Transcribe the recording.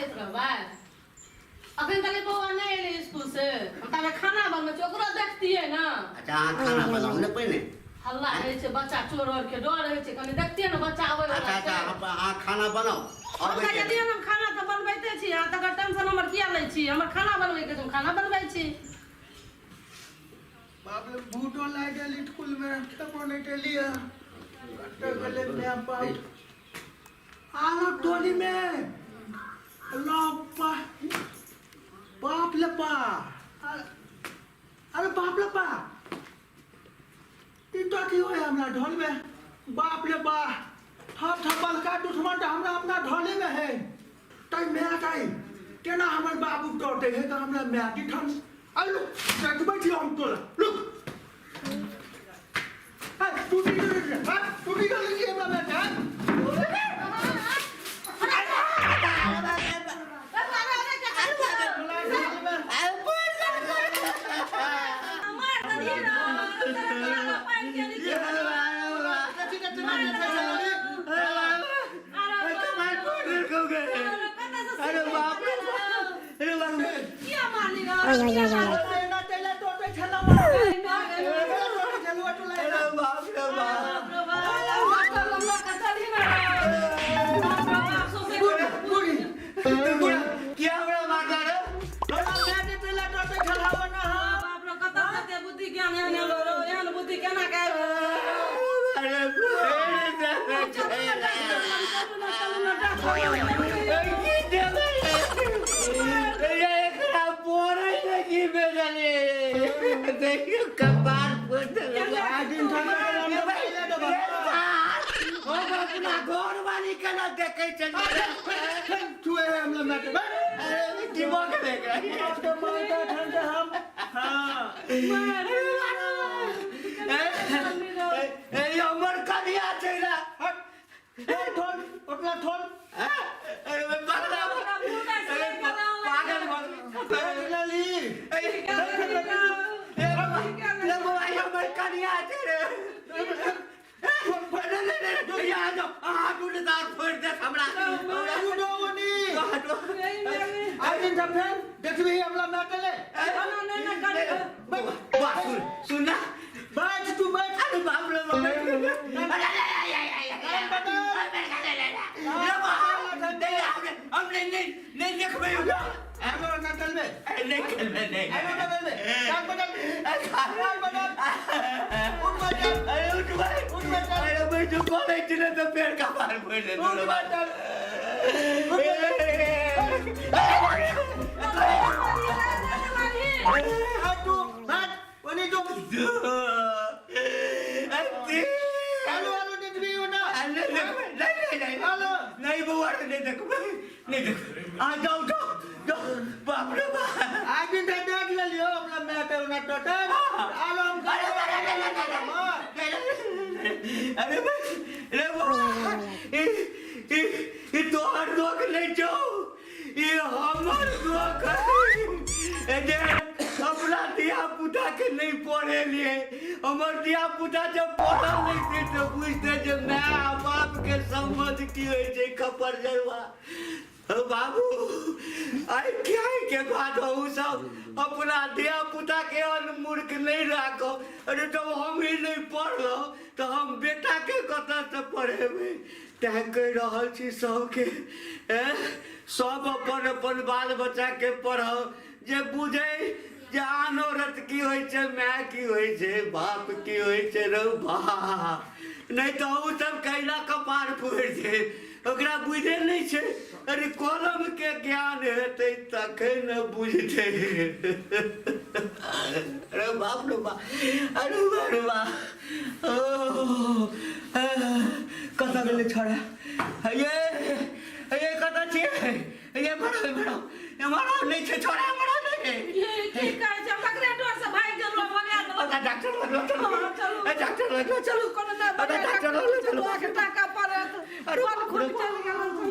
देख रहबा अखन तक बौआ नहीं एले स्कूल से हम तारे खाना बनबै छै ओकरा देखतियै ना। अच्छा अहाँ खाना बनाउ ने पहिने। हल्ला रहै छै बच्चा चोर और के डर रहै छै कनी देखतियै ना बच्चा आबै वाला। अच्छा अहाँ खाना बनाउ और हम कहलियै हम खाना त बनबैते छी अहाँ तकर टेंशन हमर किया लै छी हमर खाना बनबै के हम खाना बनबै छी। बाप रे बूटो लाग गेल स्कूल में खेबो नहीं केलिए कट्टर गले में पाउ आलो टोली में अल्लाह बाप ले पा अरे बाप ले पा तीन तो की होय हमरा ढोल में बाप ले बा थप थपल का दुश्मन तो हमरा अपना ढोले में है तई मैं काई केना हमर बाबू टोटे है तो हमरा मैं की ठन आई लुक जाके बैठी हम तो लुक हां टूटी कर ली हमरा मैं जान देखियो कपार फुट अपना घर वाली केना देखे चलिए छुए हमला मैट अरे दिमाग में गया तो मारता ठंडा हम हां ए हमर कनिया छै ना ठोल ओकला ठोल अरे बगला पागल पागल लली ले मोबाइल हमर कनिया छै रे देखबी हमला मैटले सुनना बैठ तू बैठ अरे बाप रे हमने नहीं देखबे हमरा मैटल में नहीं खेलबे नहीं मैटल में कान बदल कान बदल उठ मैटल अरे उठ भाई उठ मैटल अरे भाई जो कॉलेज चले तो पेड़ का पार फोड़ दे उठ मैटल तू बैठ वनी जो हेलो हेलो देखबी ना नहीं हेलो नहीं बुआ नहीं देखबे नहीं देख आ जाओ जाओ जाओ बाप रे बाप आज दिन देख ले लियो अपना मैटर ना टटन आलो हम अरे रे बुआ ये तो हर दुख नहीं जाओ ये हमर दुख है जे अपना दिया पुता के नहीं पढ़े लिए हमर दिया पुता जब पढ़ल नहीं थे तो बुझते जे माँ बाप के समझ की होय छै खपर जरवा बाबू आई क्या के बात हो सब अपना दिया पुता के अनमूर्ख नहीं राखो अरे जब हम ही नहीं पढ़लो तो हम बेटा के कतऽ से पढ़ेबै तै कह रहल छी सबके सब अपन अपन बाल बच्चा के पढ़ाओ जे बुझे जे आन औरत की होय छै माय की होय छै बाप की होय छै रे बाप नहीं तो उ सब कैला कपार फोड़ दे ओकरा बुझे नहीं छै अरे कलम के ज्ञान हेतै तखन न बुझतै अरे बाप रे बाप अरे बाप ओ कतऽ गेलै छोड़ा ये कतऽ छियै ये बड़ा नहीं छै छोड़ा बड़ा नहीं ये की कहै छै पकड़े डोर से भाग गेलो भगा देलो डॉक्टर चलो चलो कोनो ना डॉक्टर चलो टाका पर अरे खुद चल गेलो